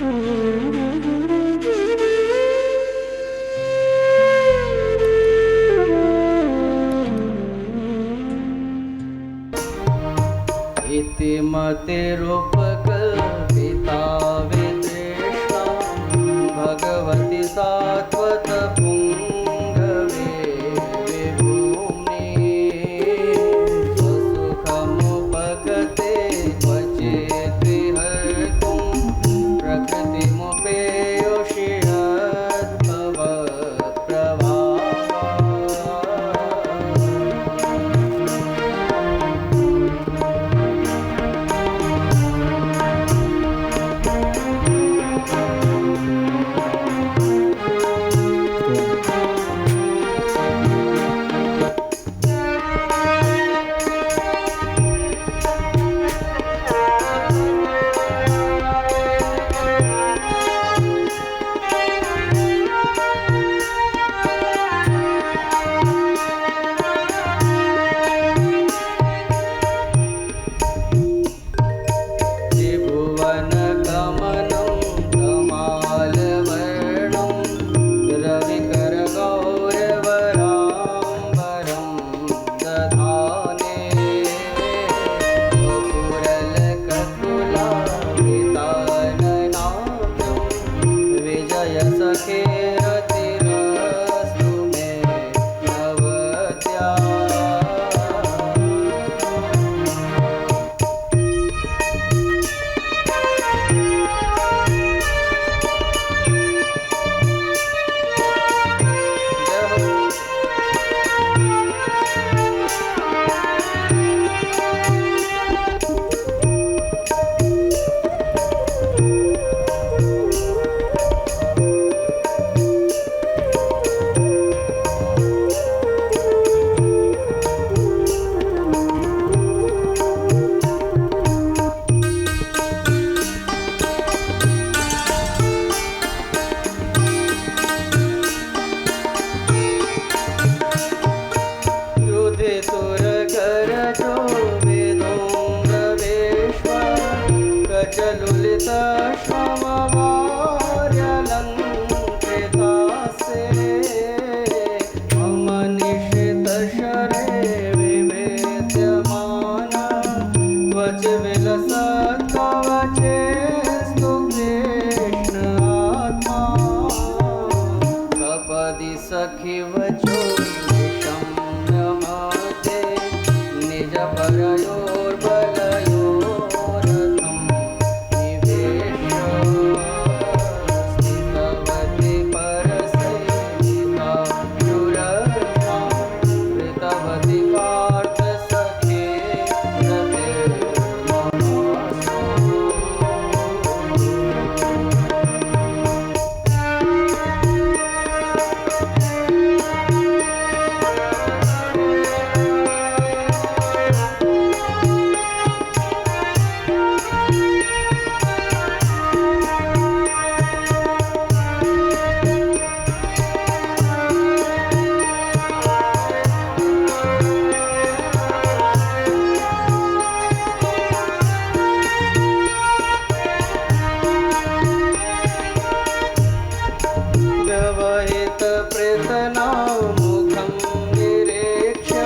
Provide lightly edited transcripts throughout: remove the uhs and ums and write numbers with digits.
इति मते रूपकल्पिता वितृष्णा भगवति सात्वत पुंगवे विभूम्नि स्वसुखमुपगते क्वचित् विहर्तुं प्रकृतिमुपेयोषि सखी वचो नमते निज परयोर्बलयोरथं निवेश स्थितवती परसेविका दुरर्था कृतवती पार्थ सखे व्यवहित प्रेतनामुखं निरीक्ष्य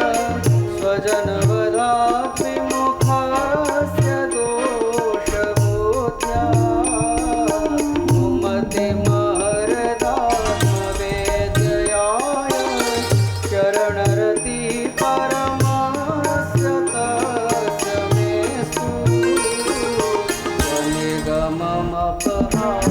स्वजनवधात् विमुखस्य दोषबोध्या मुमतिमहरदात्मवेदयाय चरणरति परमस्य तस्य मेस्तु स्वनिगममपहाय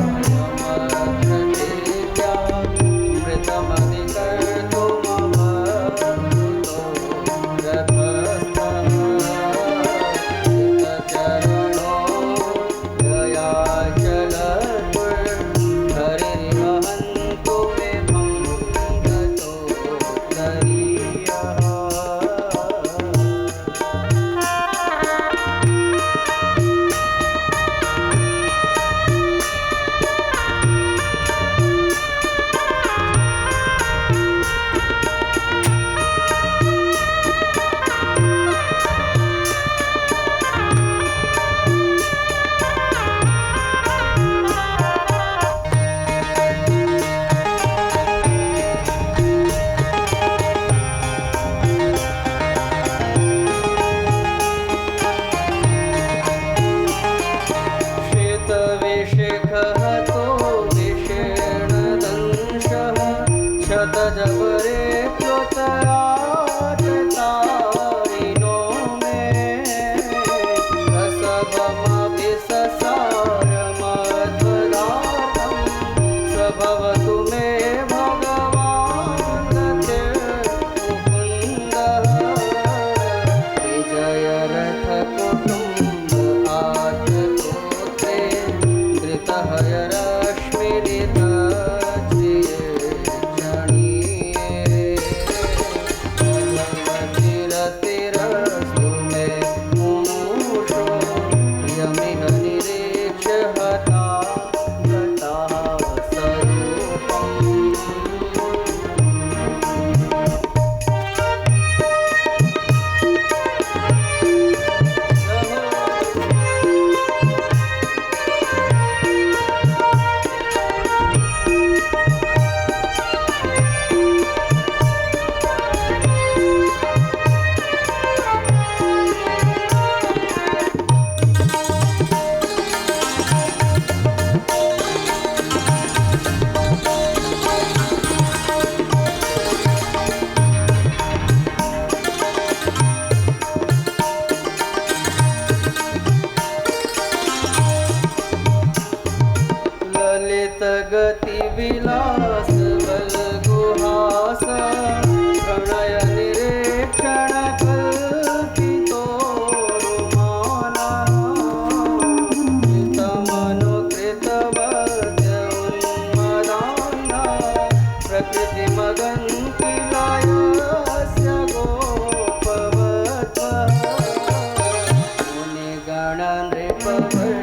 गति विलास बल गुहास प्रणय निरीक्षण कल्पितो रुमाना कृतमनुकृत वद्य उन्मदाना प्रकृति मगन किलायस्य गोपवत्व मुनिगण नृपवर्य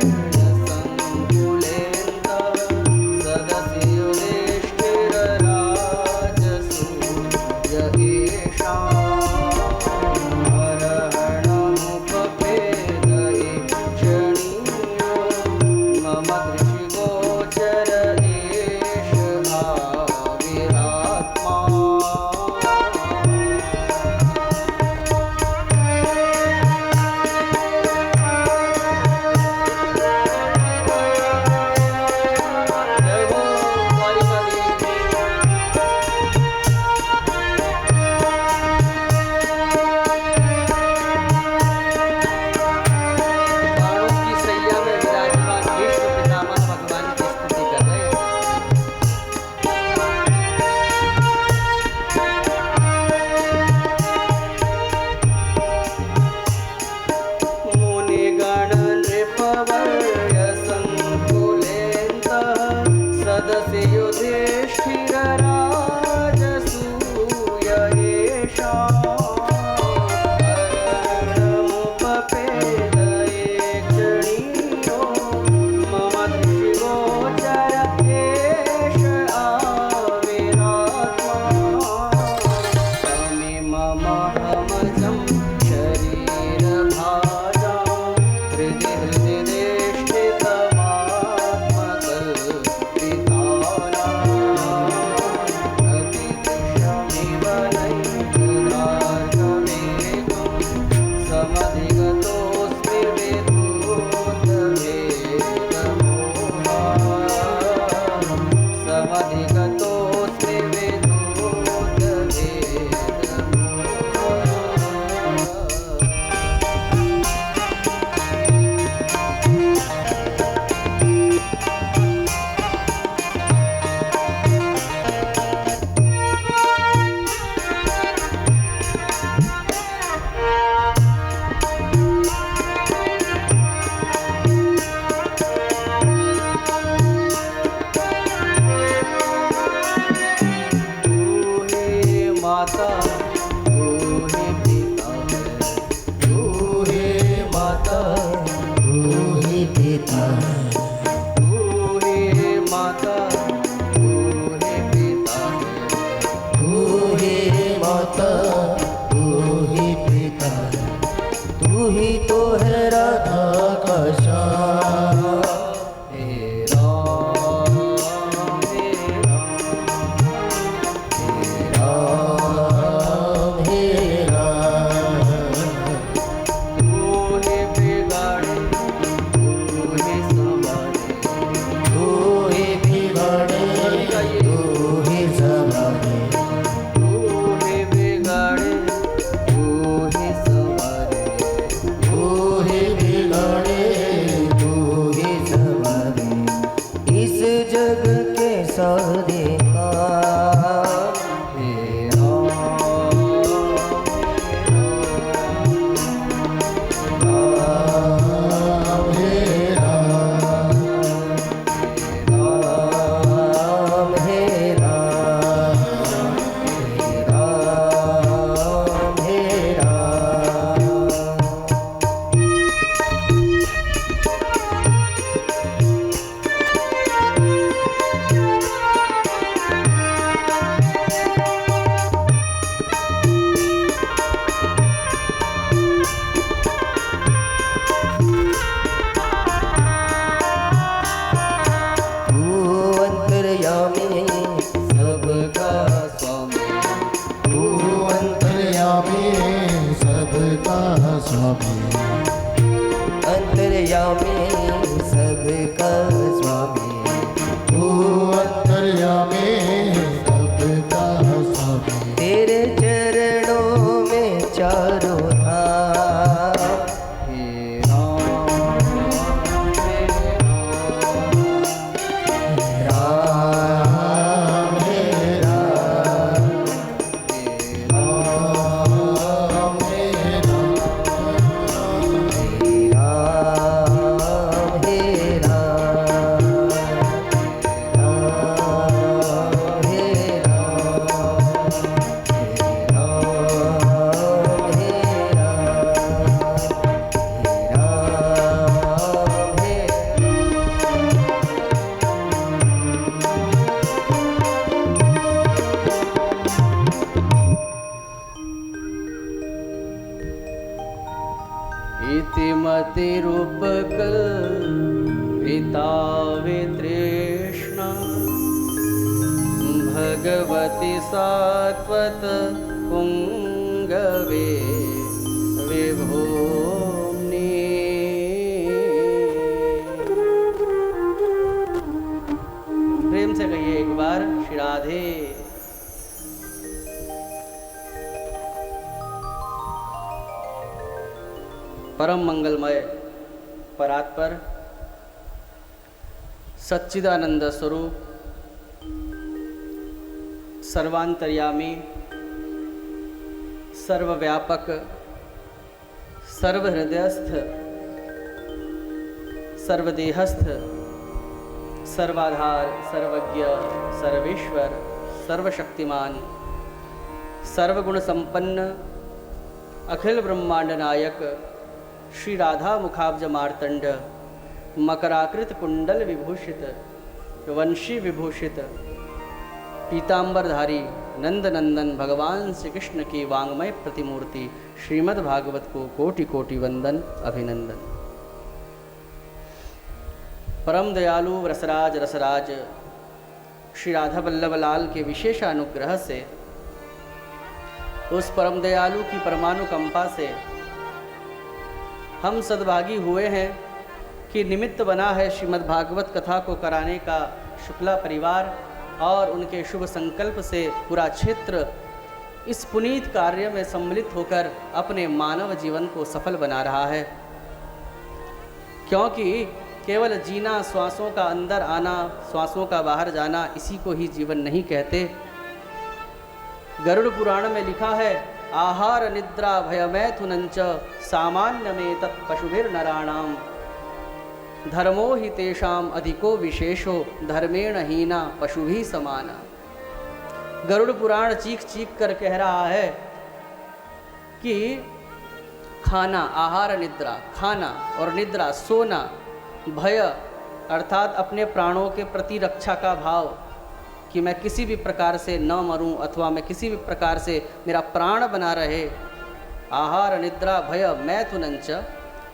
भगवति सात्वत पुंगवे विभूम्नि। प्रेम से कहिए एक बार श्री राधे। परम मंगलमय परात्पर सच्चिदानंद स्वरूप सर्वांतर्यामी सर्वव्यापक सर्वहृदयस्थ सर्वदेहस्थ सर्वाधार सर्वज्ञ सर्वेश्वर सर्वशक्तिमान सर्वगुण संपन्न अखिल ब्रह्मांड नायक श्री राधा मुखाब्ज मार्तंड मकराकृत कुंडल विभूषित वंशी विभूषित पीतांबरधारी नंद नंदन भगवान श्री कृष्ण की वांग्मय प्रतिमूर्ति श्रीमद् भागवत को कोटि कोटि वंदन अभिनंदन। परम दयालु रसराज रसराज श्री राधा वल्लभ लाल के विशेष अनुग्रह से उस परम दयालु की परमानुकंपा से हम सद्भागी हुए हैं कि निमित्त बना है श्रीमद् भागवत कथा को कराने का शुक्ला परिवार और उनके शुभ संकल्प से पूरा क्षेत्र इस पुनीत कार्य में सम्मिलित होकर अपने मानव जीवन को सफल बना रहा है। क्योंकि केवल जीना, श्वासों का अंदर आना, श्वासों का बाहर जाना, इसी को ही जीवन नहीं कहते। गरुड़ पुराण में लिखा है, आहार निद्रा भयमैथुनंच सामान्य में तत्पशुभिर्नराणाम धर्मो हि तेषाम अधिको विशेषो धर्मेण हीना पशुभि समाना। गरुड़ पुराण चीख चीख कर कह रहा है कि खाना, आहार निद्रा, खाना और निद्रा सोना, भय अर्थात अपने प्राणों के प्रति रक्षा का भाव कि मैं किसी भी प्रकार से न मरूं अथवा मैं किसी भी प्रकार से मेरा प्राण बना रहे। आहार निद्रा भय मैथुनंच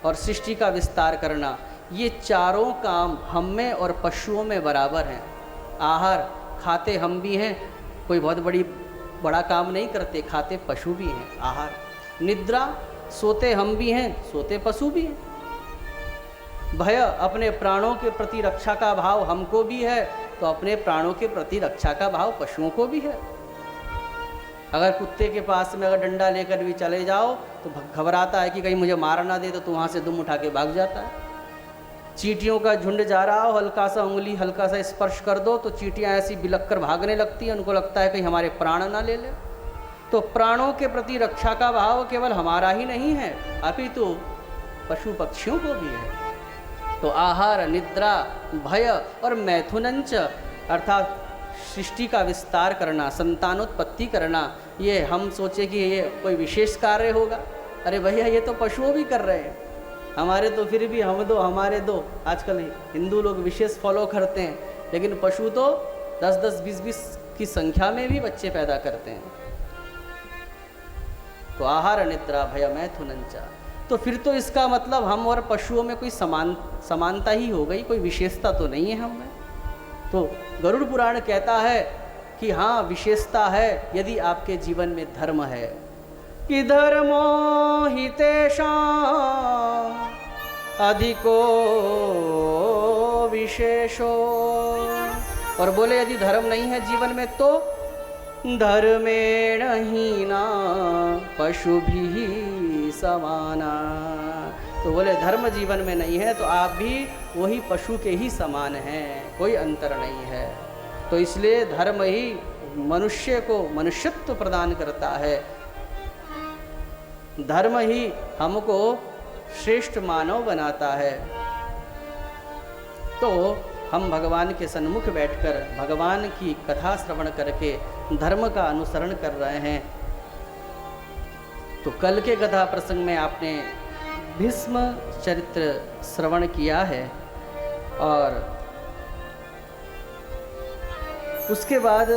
और सृष्टि का विस्तार करना, ये चारों काम हम में और पशुओं में बराबर हैं। आहार खाते हम भी हैं, कोई बहुत बड़ा काम नहीं करते, खाते पशु भी हैं। आहार निद्रा सोते हम भी हैं, सोते पशु भी हैं। भय अपने प्राणों के प्रति रक्षा का भाव हमको भी है, तो अपने प्राणों के प्रति रक्षा का भाव पशुओं को भी है। अगर कुत्ते के पास में अगर डंडा लेकर भी चले जाओ तो घबराता है कि कहीं मुझे मार ना दे, तो वहाँ से दुम उठा के भाग जाता है। चींटियों का झुंड जा रहा हो, हल्का सा उंगली हल्का सा स्पर्श कर दो तो चींटियाँ ऐसी बिलक कर भागने लगती हैं, उनको लगता है कहीं हमारे प्राण ना ले ले। तो प्राणों के प्रति रक्षा का भाव केवल हमारा ही नहीं है, अपितु पशु पक्षियों को भी है। तो आहार निद्रा भय और मैथुनंच अर्थात सृष्टि का विस्तार करना, संतानोत्पत्ति करना, ये हम सोचे कि ये कोई विशेष कार्य होगा। अरे भैया ये तो पशुओं भी कर रहे हैं, हमारे तो फिर भी हम दो हमारे दो। आजकल हिंदू लोग विशेष फॉलो करते हैं, लेकिन पशु तो 10-10 20-20 की संख्या में भी बच्चे पैदा करते हैं। तो आहार निद्रा भय मैथुनंच, तो फिर तो इसका मतलब हम और पशुओं में कोई समानता ही हो गई, कोई विशेषता तो नहीं है हम में। तो गरुड़ पुराण कहता है कि हाँ विशेषता है यदि आपके जीवन में धर्म है कि धर्मो हि तेषां अधिको विशेषो। और बोले यदि धर्म नहीं है जीवन में तो धर्मेण हीना पशुभिः समाना। तो बोले धर्म जीवन में नहीं है तो आप भी वही पशु के ही समान हैं, कोई अंतर नहीं है। तो इसलिए धर्म ही मनुष्य को मनुष्यत्व प्रदान करता है, धर्म ही हमको श्रेष्ठ मानव बनाता है। तो हम भगवान के सन्मुख बैठकर भगवान की कथा श्रवण करके धर्म का अनुसरण कर रहे हैं। तो कल के कथा प्रसंग में आपने भीष्म चरित्र श्रवण किया है और उसके बाद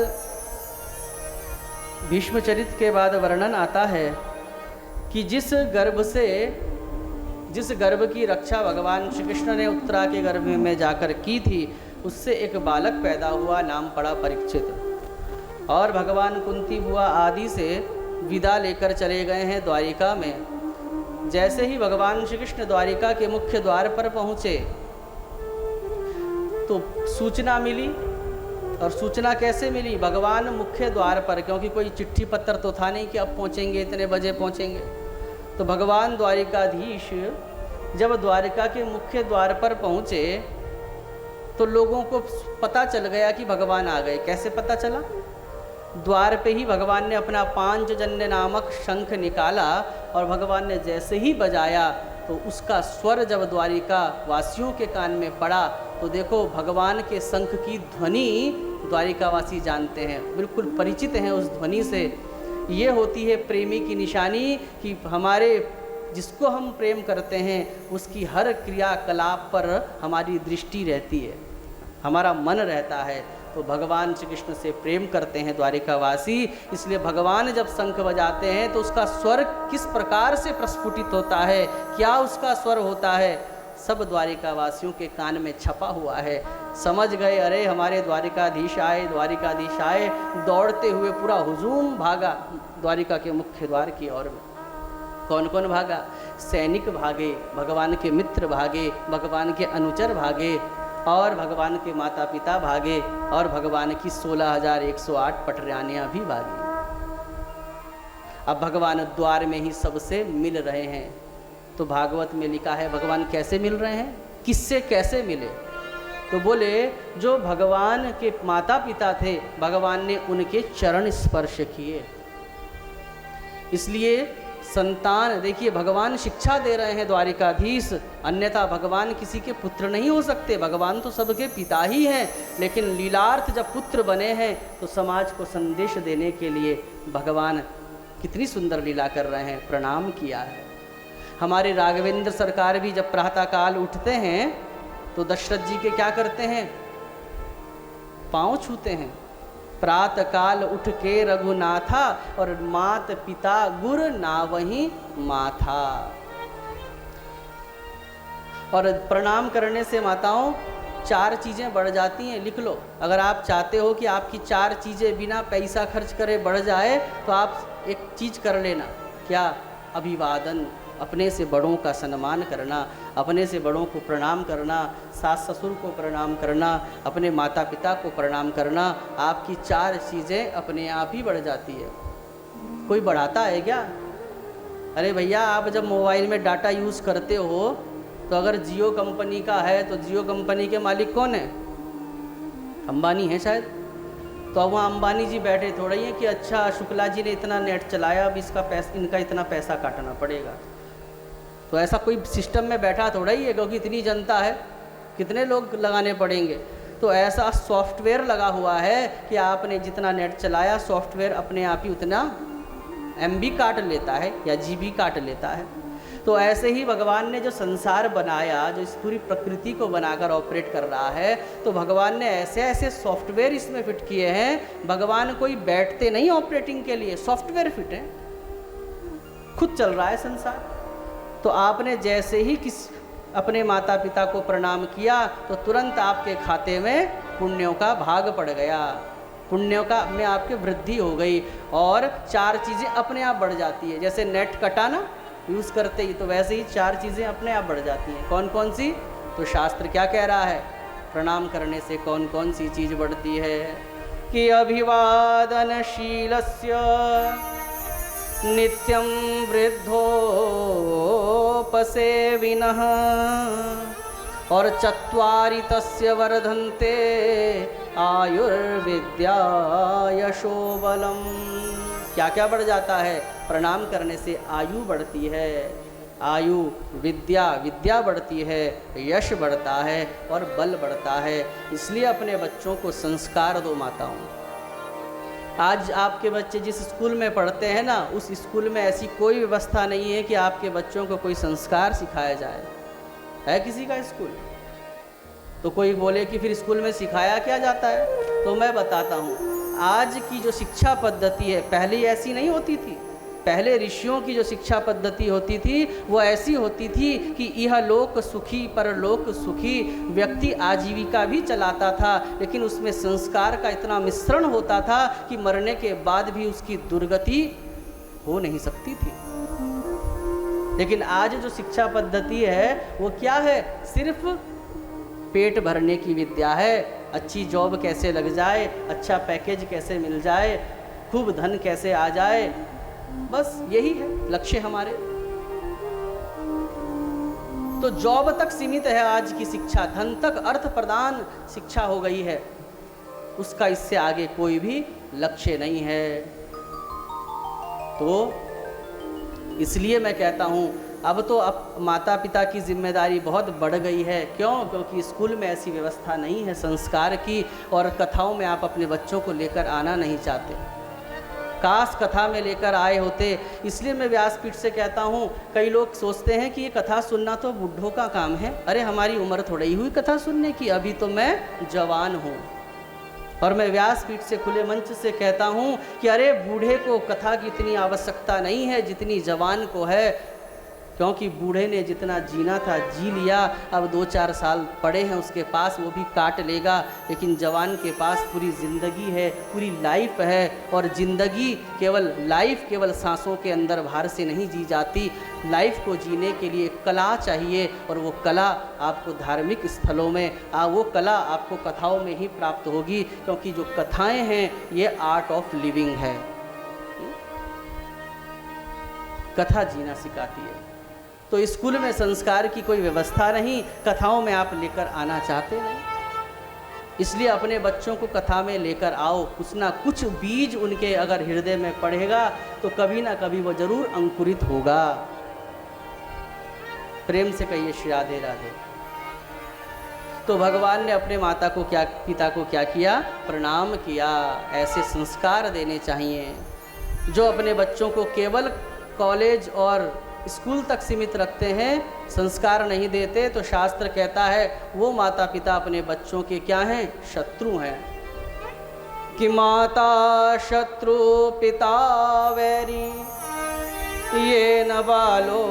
भीष्म चरित्र के बाद वर्णन आता है कि जिस गर्भ की रक्षा भगवान श्री कृष्ण ने उत्तरा के गर्भ में जाकर की थी, उससे एक बालक पैदा हुआ, नाम पड़ा परीक्षित। और भगवान कुंती बुआ आदि से विदा लेकर चले गए हैं द्वारिका में। जैसे ही भगवान श्री कृष्ण द्वारिका के मुख्य द्वार पर पहुँचे तो सूचना मिली। और सूचना कैसे मिली? भगवान मुख्य द्वार पर, क्योंकि कोई चिट्ठी पत्र तो था नहीं कि अब पहुँचेंगे, इतने बजे पहुँचेंगे। तो भगवान द्वारिकाधीश जब द्वारिका के मुख्य द्वार पर पहुँचे तो लोगों को पता चल गया कि भगवान आ गए। कैसे पता चला? द्वार पे ही भगवान ने अपना पांचजन्य नामक शंख निकाला और भगवान ने जैसे ही बजाया तो उसका स्वर जब द्वारिका वासियों के कान में पड़ा तो देखो भगवान के शंख की ध्वनि द्वारिकावासी जानते हैं, बिल्कुल परिचित हैं उस ध्वनि से। ये होती है प्रेमी की निशानी कि हमारे जिसको हम प्रेम करते हैं उसकी हर क्रियाकलाप पर हमारी दृष्टि रहती है, हमारा मन रहता है। तो भगवान श्री कृष्ण से प्रेम करते हैं द्वारिकावासी, इसलिए भगवान जब शंख बजाते हैं तो उसका स्वर किस प्रकार से प्रस्फुटित होता है, क्या उसका स्वर होता है, सब द्वारिकावासियों के कान में छपा हुआ है। समझ गए, अरे हमारे द्वारिकाधीश आए, द्वारिकाधीश आए। दौड़ते हुए पूरा हुजूम भागा द्वारिका के मुख्य द्वार की ओर में। कौन कौन भागा? सैनिक भागे, भगवान के मित्र भागे, भगवान के अनुचर भागे और भगवान के माता पिता भागे और भगवान की 16,108 पटरानियाँ भी भागी। अब भगवान द्वार में ही सबसे मिल रहे हैं। तो भागवत में लिखा है भगवान कैसे मिल रहे हैं, किससे कैसे मिले? तो बोले जो भगवान के माता पिता थे भगवान ने उनके चरण स्पर्श किए। इसलिए संतान, देखिए भगवान शिक्षा दे रहे हैं द्वारिकाधीश, अन्यथा भगवान किसी के पुत्र नहीं हो सकते। भगवान तो सबके पिता ही हैं, लेकिन लीलार्थ जब पुत्र बने हैं तो समाज को संदेश देने के लिए भगवान कितनी सुंदर लीला कर रहे हैं, प्रणाम किया है। हमारे राघवेंद्र सरकार भी जब प्रातःकाल उठते हैं तो दशरथ जी के क्या करते हैं? पाँव छूते हैं। प्रातःकाल उठ के रघुनाथा और मात पिता गुर नावहीं माथा। और प्रणाम करने से माताओं 4 चीज़ें बढ़ जाती हैं, लिख लो। अगर आप चाहते हो कि आपकी 4 चीज़ें बिना पैसा खर्च करे बढ़ जाए तो आप एक चीज़ कर लेना। क्या? अभिवादन, अपने से बड़ों का सम्मान करना, अपने से बड़ों को प्रणाम करना, सास ससुर को प्रणाम करना, अपने माता पिता को प्रणाम करना। आपकी 4 चीज़ें अपने आप ही बढ़ जाती है। कोई बढ़ाता है क्या? अरे भैया, आप जब मोबाइल में डाटा यूज़ करते हो तो अगर जियो कंपनी का है तो जियो कंपनी के मालिक कौन है? अंबानी है शायद। तो अब वहाँ अंबानी जी बैठे थोड़ा ही है कि अच्छा शुक्ला जी ने इतना नेट चलाया, अब इनका इतना पैसा काटना पड़ेगा। तो ऐसा कोई सिस्टम में बैठा थोड़ा ही है, क्योंकि इतनी जनता है, कितने लोग लगाने पड़ेंगे। तो ऐसा सॉफ्टवेयर लगा हुआ है कि आपने जितना नेट चलाया सॉफ्टवेयर अपने आप ही उतना MB काट लेता है या GB काट लेता है। तो ऐसे ही भगवान ने जो संसार बनाया, जो इस पूरी प्रकृति को बनाकर ऑपरेट कर रहा है, तो भगवान ने ऐसे ऐसे सॉफ्टवेयर इसमें फिट किए हैं। भगवान कोई बैठते नहीं ऑपरेटिंग के लिए, सॉफ्टवेयर फिट है, खुद चल रहा है संसार। तो आपने जैसे ही अपने माता पिता को प्रणाम किया तो तुरंत आपके खाते में पुण्यों का भाग पड़ गया, पुण्यों का में आपके वृद्धि हो गई और 4 चीज़ें अपने आप बढ़ जाती है। जैसे नेट कटाना यूज़ करते ही, तो वैसे ही 4 चीज़ें अपने आप बढ़ जाती हैं। कौन कौन सी? तो शास्त्र क्या कह रहा है? प्रणाम करने से कौन कौन सी चीज़ बढ़ती है कि अभिवादनशीलस्य नित्यं वृद्धोपसेविनः और 4 तस्य वर्धन्ते आयुर्विद्या यशोबलम। क्या क्या बढ़ जाता है? प्रणाम करने से आयु बढ़ती है, आयु, विद्या बढ़ती है, यश बढ़ता है और बल बढ़ता है। इसलिए अपने बच्चों को संस्कार दो माताओं। आज आपके बच्चे जिस स्कूल में पढ़ते हैं ना, उस स्कूल में ऐसी कोई व्यवस्था नहीं है कि आपके बच्चों को कोई संस्कार सिखाया जाए। है किसी का स्कूल? तो कोई बोले कि फिर स्कूल में सिखाया क्या जाता है? तो मैं बताता हूँ, आज की जो शिक्षा पद्धति है पहले ऐसी नहीं होती थी। पहले ऋषियों की जो शिक्षा पद्धति होती थी वो ऐसी होती थी कि यह लोक सुखी परलोक सुखी, व्यक्ति आजीविका भी चलाता था लेकिन उसमें संस्कार का इतना मिश्रण होता था कि मरने के बाद भी उसकी दुर्गति हो नहीं सकती थी। लेकिन आज जो शिक्षा पद्धति है वो क्या है, सिर्फ पेट भरने की विद्या है। अच्छी जॉब कैसे लग जाए, अच्छा पैकेज कैसे मिल जाए, खूब धन कैसे आ जाए, बस यही है लक्ष्य हमारे। तो जॉब तक सीमित है आज की शिक्षा, धन तक अर्थ प्रदान शिक्षा हो गई है, उसका इससे आगे कोई भी लक्ष्य नहीं है। तो इसलिए मैं कहता हूँ अब तो माता पिता की जिम्मेदारी बहुत बढ़ गई है। क्यों? क्योंकि स्कूल में ऐसी व्यवस्था नहीं है संस्कार की, और कथाओं में आप अपने बच्चों को लेकर आना नहीं चाहते। काश कथा में लेकर आए होते। इसलिए मैं व्यासपीठ से कहता हूँ, कई लोग सोचते हैं कि ये कथा सुनना तो बूढ़ों का काम है। अरे हमारी उम्र थोड़ी हुई कथा सुनने की, अभी तो मैं जवान हूँ। और मैं व्यासपीठ से खुले मंच से कहता हूँ कि अरे बूढ़े को कथा की इतनी आवश्यकता नहीं है जितनी जवान को है, क्योंकि बूढ़े ने जितना जीना था जी लिया, अब 2-4 साल पड़े हैं उसके पास, वो भी काट लेगा। लेकिन जवान के पास पूरी ज़िंदगी है, पूरी लाइफ है। और ज़िंदगी केवल सांसों के अंदर भार से नहीं जी जाती। लाइफ को जीने के लिए कला चाहिए, और वो कला आपको धार्मिक स्थलों में, वो कला आपको कथाओं में ही प्राप्त होगी, क्योंकि जो कथाएं हैं ये आर्ट ऑफ लिविंग है। कथा जीना सिखाती है। तो स्कूल में संस्कार की कोई व्यवस्था नहीं, कथाओं में आप लेकर आना चाहते नहीं, इसलिए अपने बच्चों को कथा में लेकर आओ। कुछ ना कुछ बीज उनके अगर हृदय में पड़ेगा तो कभी ना कभी वो जरूर अंकुरित होगा। प्रेम से कहिए श्री राधे राधे। तो भगवान ने अपने पिता को क्या किया? प्रणाम किया। ऐसे संस्कार देने चाहिए। जो अपने बच्चों को केवल कॉलेज और स्कूल तक सीमित रखते हैं, संस्कार नहीं देते, तो शास्त्र कहता है वो माता पिता अपने बच्चों के क्या हैं? शत्रु हैं। कि माता शत्रु पिता वैरी, ये न बालो